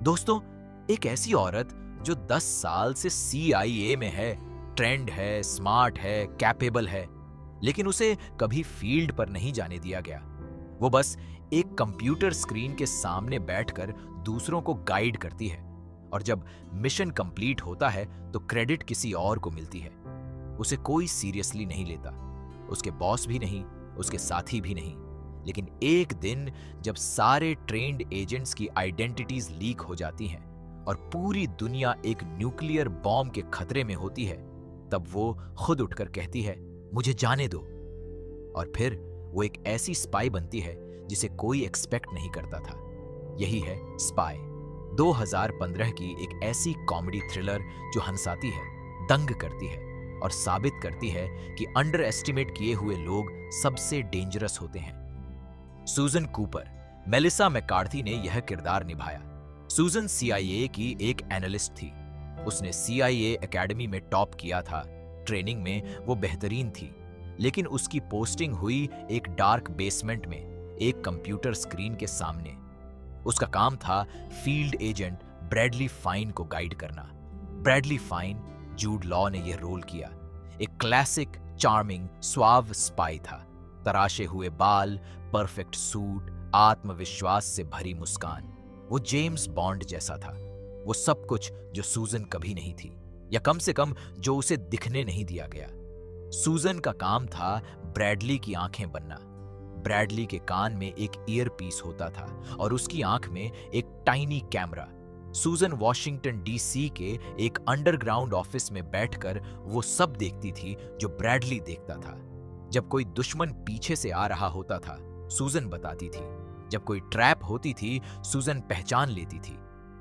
दोस्तों, एक ऐसी औरत जो 10 साल से CIA में है, ट्रेंड है, स्मार्ट है, कैपेबल है, लेकिन उसे कभी फील्ड पर नहीं जाने दिया गया। वो बस एक कंप्यूटर स्क्रीन के सामने बैठकर दूसरों को गाइड करती है, और जब मिशन कंप्लीट होता है तो क्रेडिट किसी और को मिलती है। उसे कोई सीरियसली नहीं लेता, उसके बॉस भी नहीं, उसके साथी भी नहीं। लेकिन एक दिन जब सारे ट्रेंड एजेंट्स की आइडेंटिटीज लीक हो जाती हैं और पूरी दुनिया एक न्यूक्लियर बॉम्ब के खतरे में होती है, तब वो खुद उठकर कहती है, मुझे जाने दो। और फिर वो एक ऐसी स्पाई बनती है जिसे कोई एक्सपेक्ट नहीं करता था। यही है स्पाई, 2015 की एक ऐसी कॉमेडी थ्रिलर जो हंसाती है, दंग करती है और साबित करती है कि अंडर एस्टिमेट किए हुए लोग सबसे डेंजरस होते हैं। सूजन कूपर, मेलिसा मैकार्थी ने यह किरदार निभाया। सूजन CIA की एक एनालिस्ट थी। उसने CIA एकेडमी में टॉप किया था। ट्रेनिंग में वो बेहतरीन थी, लेकिन उसकी पोस्टिंग हुई एक डार्क बेसमेंट में, एक कंप्यूटर स्क्रीन के सामने। उसका काम था फील्ड एजेंट ब्रैडली फाइन को गाइड करना। ब्रैडली फाइन, जूड लॉ ने यह रोल किया, एक क्लासिक चार्मिंग स्वाव स्पाई था। तराशे हुए बाल, परफेक्ट सूट, आत्मविश्वास से भरी मुस्कान। वो जेम्स बॉन्ड जैसा था। वो सब कुछ जो सूजन कभी नहीं थी, या कम से कम जो उसे दिखने नहीं दिया गया। सूजन का काम था ब्रैडली की आंखें बनना। ब्रैडली के कान में एक ईयर पीस होता था और उसकी आंख में एक टाइनी कैमरा। सूजन वॉशिंगटन DC के एक अंडरग्राउंड ऑफिस में बैठकर वो सब देखती थी जो ब्रैडली देखता था। जब कोई दुश्मन पीछे से आ रहा होता था, सूजन बताती थी। जब कोई ट्रैप होती थी, सूजन पहचान लेती थी।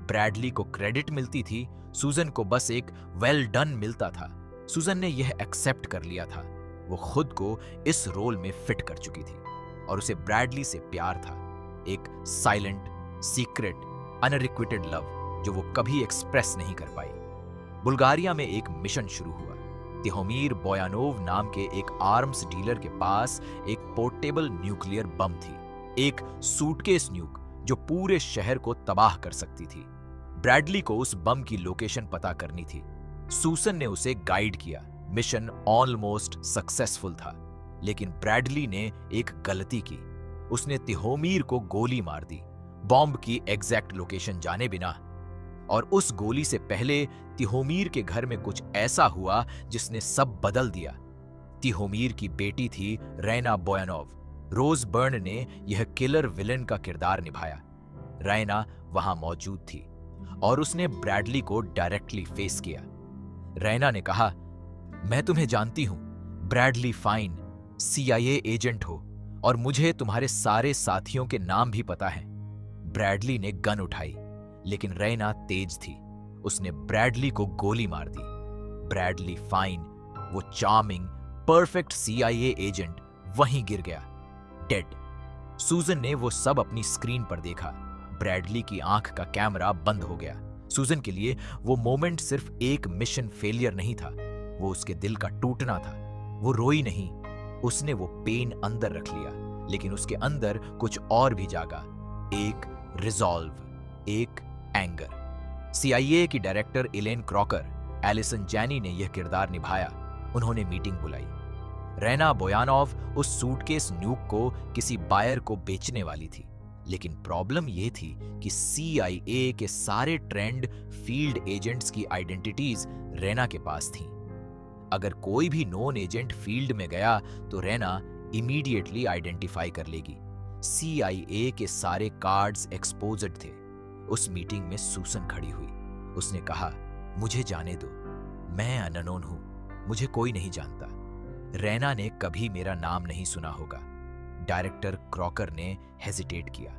ब्रैडली को क्रेडिट मिलती थी, सूजन को बस एक वेल डन मिलता था। सूजन ने यह एक्सेप्ट कर लिया था। वो खुद को इस रोल में फिट कर चुकी थी और उसे ब्रैडली से प्यार था, एक साइलेंट, सीक्रेट, अनरिक्विटेड लव जो वो कभी एक्सप्रेस नहीं कर पाई। बुल्गारिया में एक मिशन शुरू हुआ। तिहोमीर बोयानोव नाम के एक आर्म्स डीलर के पास एक पोर्टेबल न्यूक्लियर बम थी, एक सूटकेस न्यूक जो पूरे शहर को तबाह कर सकती थी। ब्रैडली को उस बम की लोकेशन पता करनी थी। सूसन ने उसे गाइड किया। मिशन ऑलमोस्ट सक्सेसफुल था, लेकिन ब्रैडली ने एक गलती की। उसने तिहोमीर को गोली मार दी, बॉम्ब की एग्जैक्ट लोकेशन जाने बिना। और उस गोली से पहले तिहोमीर के घर में कुछ ऐसा हुआ जिसने सब बदल दिया। तिहोमीर की बेटी थी रैना बोयानोव। रोज बर्न ने यह किलर विलन का किरदार निभाया। रैना वहां मौजूद थी और उसने ब्रैडली को डायरेक्टली फेस किया। रैना ने कहा, मैं तुम्हें जानती हूं, ब्रैडली फाइन, CIA एजेंट हो, और मुझे तुम्हारे सारे साथियों के नाम भी पता है। ब्रैडली ने गन उठाई, लेकिन रैना तेज थी। उसने ब्रैडली को गोली मार दी। ब्रैडली फाइन, वो चार्मिंग, परफेक्ट CIA एजेंट, वहीं गिर गया, डेड। सूजन ने वो सब अपनी स्क्रीन पर देखा। ब्रैडली की आंख का कैमरा बंद हो गया। सूजन के लिए वो मोमेंट सिर्फ एक मिशन फेलियर नहीं था, वो उसके दिल का टूटना था। वो रोई नहीं, उसने वो पेन अंदर रख लिया, लेकिन उसके अंदर कुछ और भी जागा, एक रिजॉल्व, एक एंगर। CIA की डायरेक्टर इलेन क्रॉकर, एलिसन जैनी ने यह किरदार निभाया। उन्होंने मीटिंग बुलाई। रैना बोयानोव उस सूटकेस न्यूक को किसी बायर को बेचने वाली थी, लेकिन प्रॉब्लम यह थी कि CIA के सारे ट्रेंड फील्ड एजेंट्स की आइडेंटिटीज रैना के पास थीं। अगर कोई भी नोन एजेंट फील्ड में गया तो रैना इमीडिएटली आइडेंटिफाई कर लेगी। CIA के सारे कार्ड्स एक्सपोज्ड थे। उस मीटिंग में सूसन खड़ी हुई। उसने कहा, मुझे जाने दो, मैं अननोन हूं, मुझे कोई नहीं जानता। रैना ने कभी मेरा नाम नहीं सुना होगा। डायरेक्टर क्रॉकर ने हेजिटेट किया,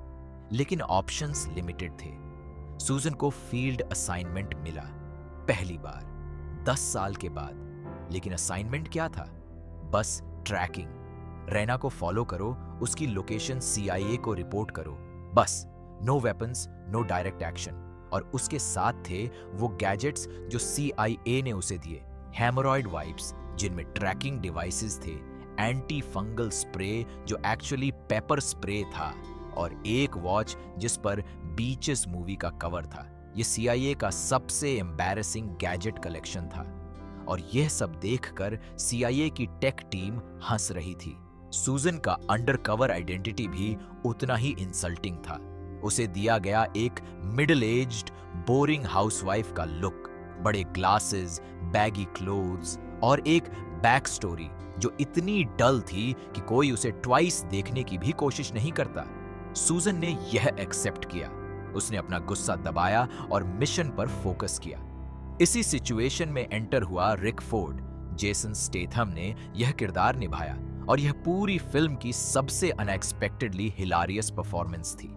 लेकिन ऑप्शंस लिमिटेड थे। सूजन को फील्ड असाइनमेंट मिला, पहली बार 10 साल के बाद। लेकिन असाइनमेंट क्या था? बस ट्रैकिंग। रैना को फॉलो करो, उसकी लोकेशन CIA को रिपोर्ट करो, बस। No weapons, no direct action. और उसके साथ थे वो गैजेट्स जो CIA ने उसे दिए, हेमरॉइड वाइप्स जिनमें ट्रैकिंग डिवाइसेस थे, एंटी फंगल स्प्रे जो एक्चुअली पेपर स्प्रे था, और एक वॉच जिस पर बीचेस मूवी का कवर था। ये CIA का सबसे एम्बैरेसिंग गैजेट कलेक्शन था और यह सब देखकर CIA की टेक टीम हंस रही थी। सूजन का अंडरकवर आइडेंटिटी भी उतना ही इंसल्टिंग था। उसे दिया गया एक मिडिल एज्ड बोरिंग हाउसवाइफ का लुक, बड़े ग्लासेस, बैगी क्लोथ्स और एक बैक स्टोरी जो इतनी डल थी कि कोई उसे ट्वाइस देखने की भी कोशिश नहीं करता। सूजन ने यह एक्सेप्ट किया। उसने अपना गुस्सा दबाया और मिशन पर फोकस किया। इसी सिचुएशन में एंटर हुआ रिक फोर्ड। जेसन स्टेथम ने यह किरदार निभाया और यह पूरी फिल्म की सबसे अनएक्सपेक्टेडली हिलारियस परफॉर्मेंस थी।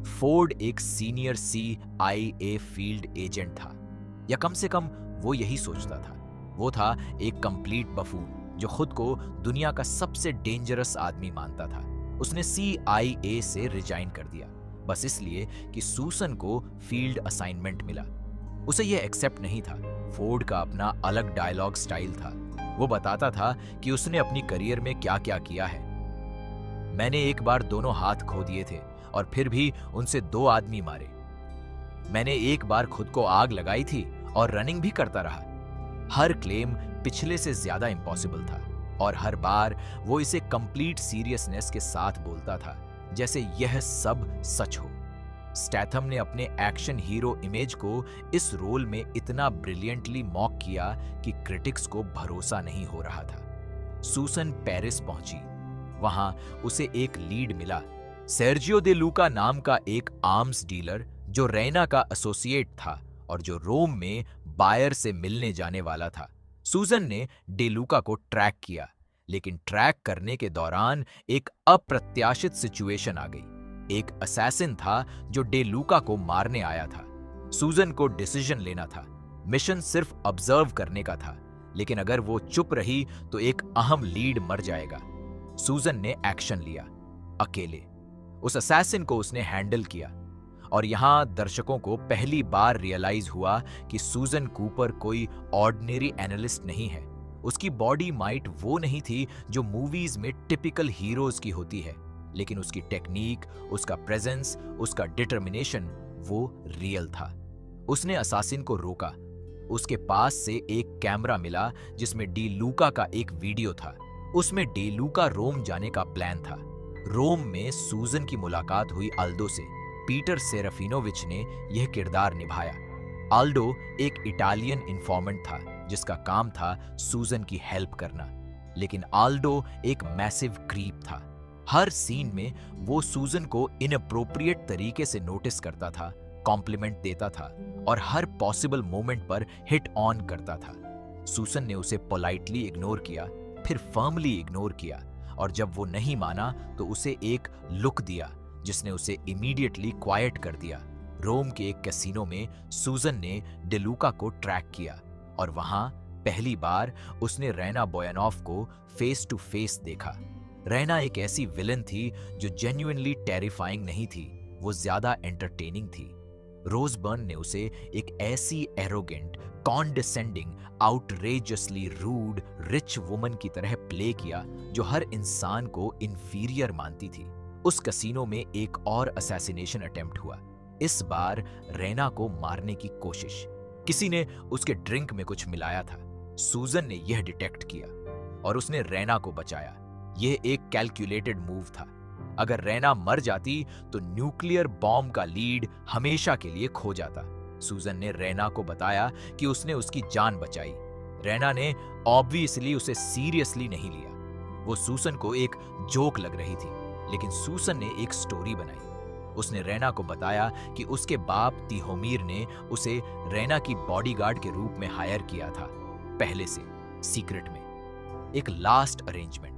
फोर्ड एक सीनियर CIA फील्ड एजेंट था, या कम से कम वो यही सोचता था। वो था एक कंप्लीट बफून जो खुद को दुनिया का सबसे डेंजरस आदमी मानता था। उसने CIA से रिजाइन कर दिया बस इसलिए कि सूसन को फील्ड असाइनमेंट मिला। उसे यह एक्सेप्ट नहीं था। फोर्ड का अपना अलग डायलॉग स्टाइल था। वो बताता था कि उसने अपनी करियर में क्या क्या किया है। मैंने एक बार दोनों हाथ खो दिए थे और फिर भी उनसे 2 आदमी मारे। मैंने एक बार खुद को आग लगाई थी और रनिंग भी करता रहा। हर क्लेम पिछले से ज्यादा इम्पॉसिबल था और हर बार वो इसे कंप्लीट सीरियसनेस के साथ बोलता था, जैसे यह सब सच हो। स्टैथम ने अपने एक्शन हीरो इमेज को इस रोल में इतना ब्रिलियंटली मॉक किया कि क्रिटिक्स को भरोसा नहीं हो रहा था। सूसन पेरिस पहुंची। वहां उसे एक लीड मिला। सर्जियो दे लूका नाम का एक आर्म्स डीलर जो रैना का एसोसिएट था और जो रोम में बायर से मिलने जाने वाला था। सूजन ने डे लूका को ट्रैक किया, लेकिन ट्रैक करने के दौरान एक अप्रत्याशित सिचुएशन आ गई। एक असैसिन था जो डे लूका को मारने आया था। सूजन को डिसीजन लेना था। मिशन सिर्फ ऑब्जर्व करने का था, लेकिन अगर वो चुप रही तो एक अहम लीड मर जाएगा। सूजन ने एक्शन लिया, अकेले। उस असैसिन को उसने हैंडल किया और यहां दर्शकों को पहली बार रियलाइज हुआ कि सूजन कूपर कोई ऑर्डिनरी एनालिस्ट नहीं है। उसकी बॉडी माइट वो नहीं थी जो मूवीज में टिपिकल हीरोज की होती है, लेकिन उसकी टेक्निक, उसका प्रेजेंस, उसका डिटर्मिनेशन वो रियल था। उसने असासिन को रोका। उसके पास से एक कैमरा मिला जिसमें डी लूका का एक वीडियो था। उसमें डी लूका रोम जाने का प्लान था। रोम में सूजन की मुलाकात हुई अल्डो से। पीटर सेराफिनोविच ने यह किरदार निभाया। अल्डो एक इटालियन इन्फॉर्मेंट था जिसका काम था सूजन की हेल्प करना, लेकिन अल्डो एक मैसिव क्रीप था। हर सीन में वो सूजन को इनअप्रोप्रिएट तरीके से नोटिस करता था, कॉम्प्लीमेंट देता था और हर पॉसिबल मोमेंट पर हिट ऑन करता था। सूजन ने उसे पोलाइटली इग्नोर किया, फिर फर्मली इग्नोर किया और जब वो नहीं माना तो उसे एक लुक दिया जिसने उसे इमीडिएटली क्वाइट कर दिया। रोम के एक कैसीनो में सूजन ने डेलूका को ट्रैक किया और वहां पहली बार उसने रैना बोयानॉफ को फेस टू फेस देखा। रैना एक ऐसी विलन थी जो जेन्युइनली टेरिफाइंग नहीं थी, वो ज्यादा एंटरटेनिंग थी। रोजबर्न ने उसे एक ऐसी arrogant, condescending, outrageously rude, rich woman की तरह प्ले किया जो हर इंसान को इंफीरियर मानती थी। उस कैसीनो में एक और असैसिनेशन अटेम्प्ट हुआ। इस बार रैना को मारने की कोशिश। किसी ने उसके ड्रिंक में कुछ मिलाया था। सूजन ने यह डिटेक्ट किया और उसने रैना को बचाया। यह एक कैलकुलेटेड मूव था। अगर रैना मर जाती तो न्यूक्लियर बॉम्ब का लीड हमेशा के लिए खो जाता। सूजन ने रैना को बताया कि उसने उसकी जान बचाई। रैना ने ऑब्वियसली उसे सीरियसली नहीं लिया। वो सूजन को एक जोक लग रही थी, लेकिन सूजन ने एक स्टोरी बनाई। उसने रैना को बताया कि उसके बाप तिहोमीर ने उसे रैना की बॉडीगार्ड के रूप में हायर किया था, पहले से सीक्रेट में। एक लास्ट अरेंजमेंट।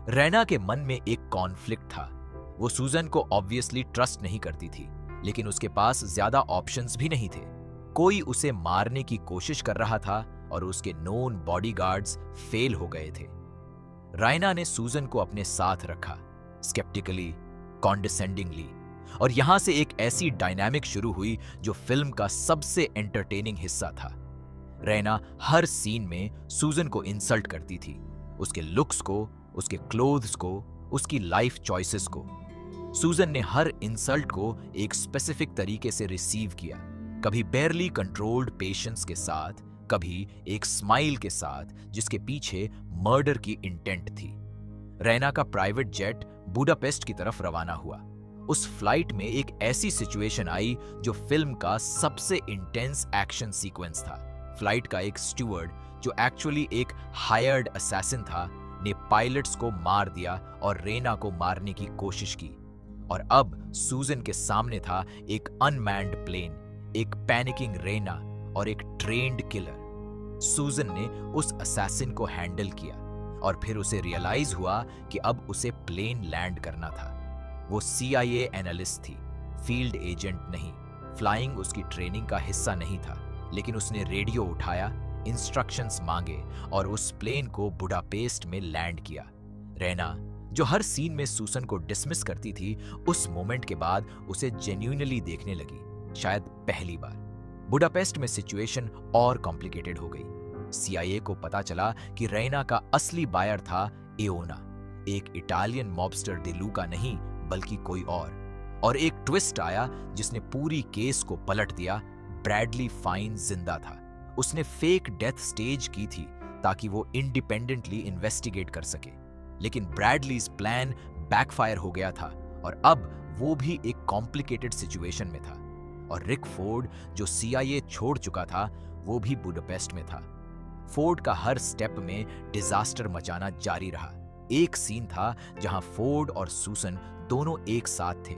रैना के मन में एक कॉन्फ्लिक्ट था। वो सूजन को ऑब्वियसली ट्रस्ट नहीं करती थी, लेकिन उसके पास ज्यादा ऑप्शंस भी नहीं थे। कोई उसे मारने की कोशिश कर रहा था और उसके नोन बॉडीगार्ड्स फेल हो गए थे। रायना ने सूजन को अपने साथ रखा, स्केप्टिकली, कॉन्डिसेंडिंगली, और यहां से एक ऐसी डायनामिक शुरू हुई जो फिल्म का सबसे एंटरटेनिंग हिस्सा था। रैना हर सीन में सूजन को इंसल्ट करती थी, उसके लुक्स को, उसके क्लोथ्स को, उसकी लाइफ चॉइसेस को। सूजन ने हर इंसल्ट को एक स्पेसिफिक तरीके से रिसीव किया, कभी बेयरली कंट्रोल्ड पेशेंस के साथ, कभी एक स्माइल के साथ जिसके पीछे मर्डर की इंटेंट थी। रैना का प्राइवेट जेट बुडापेस्ट की तरफ रवाना हुआ। उस फ्लाइट में एक ऐसी सिचुएशन आई जो फिल्म का सबसे इंटेंस एक्शन सीक्वेंस था। फ्लाइट का एक स्टूवर्ड, जो एक्चुअली एक हायर्ड असैसिन था, ने पायलट्स को मार दिया और रेना को मारने की कोशिश की। और अब सूजन के सामने था एक अनमैन्ड प्लेन, एक पैनिकिंग रेना और एक ट्रेन्ड किलर। सूजन ने उस असैसिन को हैंडल किया और फिर उसे रियलाइज हुआ कि अब उसे प्लेन लैंड करना था। वो CIA एनालिस्ट थी, फील्ड एजेंट नहीं। फ्लाइंग उसकी ट्रेनिंग का हिस्सा नहीं था, लेकिन उसने रेडियो उठाया, इंस्ट्रक्शंस मांगे और उस प्लेन को बुडापेस्ट में लैंड किया। रैना, जो हर सीन में सूसन को डिसमिस करती थी, उस मोमेंट के बाद उसे जेन्युइनली देखने लगी, शायद पहली बार। बुडापेस्ट में सिचुएशन और कॉम्प्लिकेटेड हो गई। CIA को पता चला कि रैना का असली बायर था एओना, एक इटालियन मॉबस्टर डेलूका नहीं बल्कि कोई और एक ट्विस्ट आया जिसने पूरी केस को पलट दिया। ब्रैडली फाइन जिंदा था। उसने फेक डेथ स्टेज की थी ताकि वो इंडिपेंडेंटली इन्वेस्टिगेट कर सके, लेकिन ब्रैडलीज प्लान बैकफायर हो गया था और अब वो भी एक कॉम्प्लिकेटेड सिचुएशन में था। और रिक फोर्ड, जो CIA छोड़ चुका था, वो भी बुडापेस्ट में था। फोर्ड का हर स्टेप में डिजास्टर मचाना जारी रहा। एक सीन था जहां फोर्ड और सूसन दोनों एक साथ थे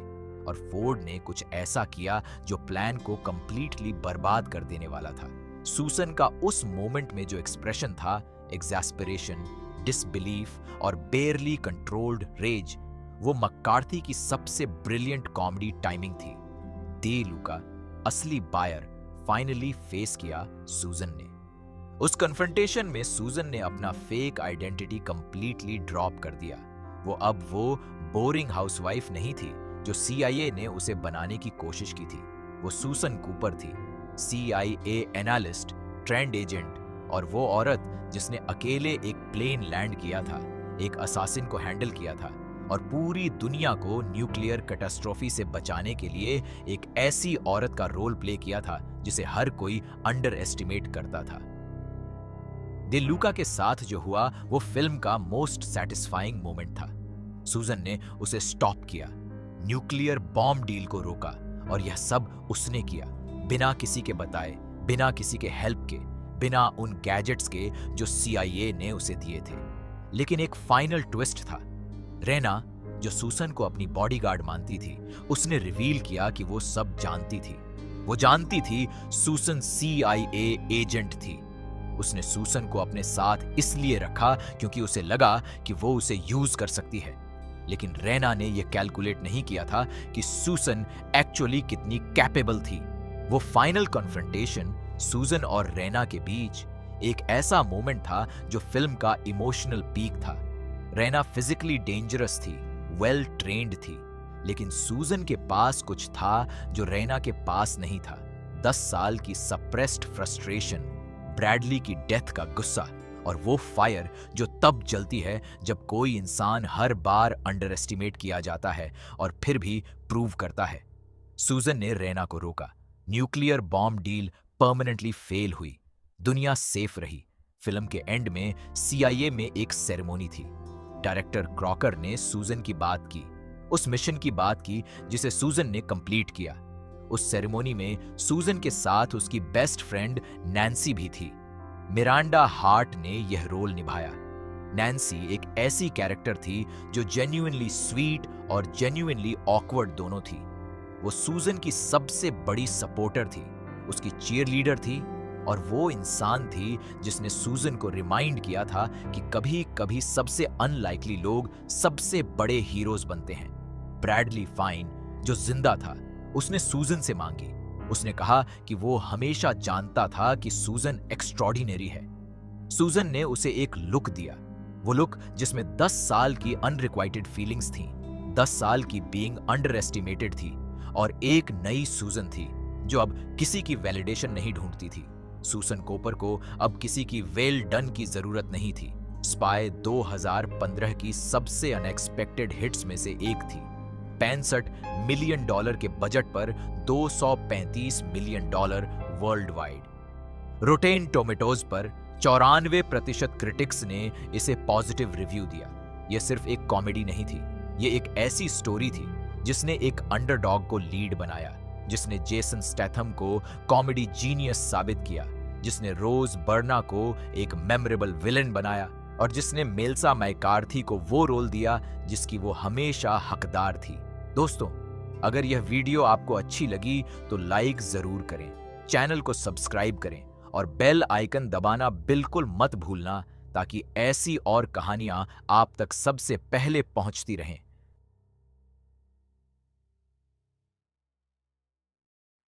और फोर्ड ने कुछ ऐसा किया जो प्लान को कंप्लीटली बर्बाद कर देने वाला था। सूसन का उस मोमेंट में जो एक्सप्रेशन था, एग्जैस्परेशन, डिसबिलीफ और बेयरली कंट्रोल्ड रेज, वो मक्कार्थी की सबसे ब्रिलियंट कॉमेडी टाइमिंग थी। दे लूका, असली बायर, फाइनली फेस किया सूजन ने। उस कन्फ्रंटेशन में सूजन ने अपना फेक आइडेंटिटी कंप्लीटली ड्रॉप कर दिया। वो बोरिंग हाउसवाइफ नहीं थी जो CIA ने उसे बनाने की कोशिश की थी। वो सूसन कूपर थी, CIA एनालिस्ट, ट्रेंड एजेंट, और वो औरत जिसने अकेले एक प्लेन लैंड किया था, एक असासिन को हैंडल किया था और पूरी दुनिया को न्यूक्लियर कैटास्ट्रोफी से बचाने के लिए एक ऐसी औरत का रोल प्ले किया था जिसे हर कोई अंडर एस्टिमेट करता था। दे लूका के साथ जो हुआ वो फिल्म का मोस्ट सैटिस्फाइंग मोमेंट था। सूजन ने उसे स्टॉप किया, न्यूक्लियर बॉम्ब डील को रोका, और यह सब उसने किया बिना किसी के बताए, बिना किसी के हेल्प के, बिना उन गैजेट्स के जो CIA ने उसे दिए थे। लेकिन एक फाइनल ट्विस्ट था। रैना, जो सूसन को अपनी बॉडीगार्ड मानती थी, उसने रिवील किया कि वो सब जानती थी। वो जानती थी सूसन CIA एजेंट थी। उसने सूसन को अपने साथ इसलिए रखा क्योंकि उसे लगा कि वो उसे यूज कर सकती है। लेकिन रैना ने यह कैलकुलेट नहीं किया था कि सूसन एक्चुअली कितनी कैपेबल थी। वो फाइनल कॉन्फ्रंटेशन सूजन और रैना के बीच एक ऐसा मोमेंट था जो फिल्म का इमोशनल पीक था। रैना फिजिकली डेंजरस थी, वेल ट्रेन्ड थी, लेकिन सूजन के पास कुछ था जो रैना के पास नहीं था। 10 साल की सप्रेस्ड फ्रस्ट्रेशन, ब्रैडली की डेथ का गुस्सा, और वो फायर जो तब जलती है जब कोई इंसान हर बार अंडर एस्टिमेट किया जाता है और फिर भी प्रूव करता है। सूजन ने रैना को रोका। Nuclear bomb deal permanently fail हुई। दुनिया सेफ रही। फिल्म के एंड में CIA में एक सेरेमनी थी। डायरेक्टर क्रॉकर ने सूजन की बात की, उस मिशन की बात की जिसे सूजन ने कंप्लीट किया। उस सेरेमनी में सूजन के साथ उसकी बेस्ट फ्रेंड नैन्सी भी थी। मिरांडा हार्ट ने यह रोल निभाया। नैन्सी एक ऐसी कैरेक्टर थी जो जेन्युइनली स्वीट और जेन्युइनली ऑकवर्ड दोनों थी। वो सूजन की सबसे बड़ी सपोर्टर थी, उसकी चीयरलीडर थी, और वो इंसान थी जिसने सूजन को रिमाइंड किया था कि कभी कभी सबसे अनलाइकली लोग सबसे बड़े हीरोज बनते हैं। ब्रैडली फाइन, जो जिंदा था, उसने सूजन से मांगी। उसने कहा कि वो हमेशा जानता था कि सूजन एक्स्ट्रॉर्डिनरी है। सूजन ने उसे एक लुक दिया, वो लुक जिसमें 10 साल की अनरिक्वाइटेड फीलिंग्स थी, 10 साल की बीइंग अंडर एस्टिमेटेड थी, और एक नई सूजन थी जो अब किसी की वैलिडेशन नहीं ढूंढती थी। सूसन कोपर को अब किसी की वेल डन की जरूरत नहीं थी। स्पाई 2015 की सबसे अनएक्सपेक्टेड हिट्स में से एक थी। $65 मिलियन के बजट पर $235 million world wide. Rotten tomatoes पर 94% क्रिटिक्स ने इसे पॉजिटिव रिव्यू दिया। यह सिर्फ एक कॉमेडी नहीं थी, यह एक ऐसी स्टोरी थी जिसने एक अंडरडॉग को लीड बनाया, जिसने जेसन स्टैथम को कॉमेडी जीनियस साबित किया, जिसने रोज बर्ना को एक मेमोरेबल विलेन बनाया और जिसने मेल्सा मैकार्थी को वो रोल दिया जिसकी वो हमेशा हकदार थी। दोस्तों, अगर यह वीडियो आपको अच्छी लगी तो लाइक जरूर करें, चैनल को सब्सक्राइब करें और बेल आइकन दबाना बिल्कुल मत भूलना, ताकि ऐसी और कहानियां आप तक सबसे पहले पहुंचती रहें।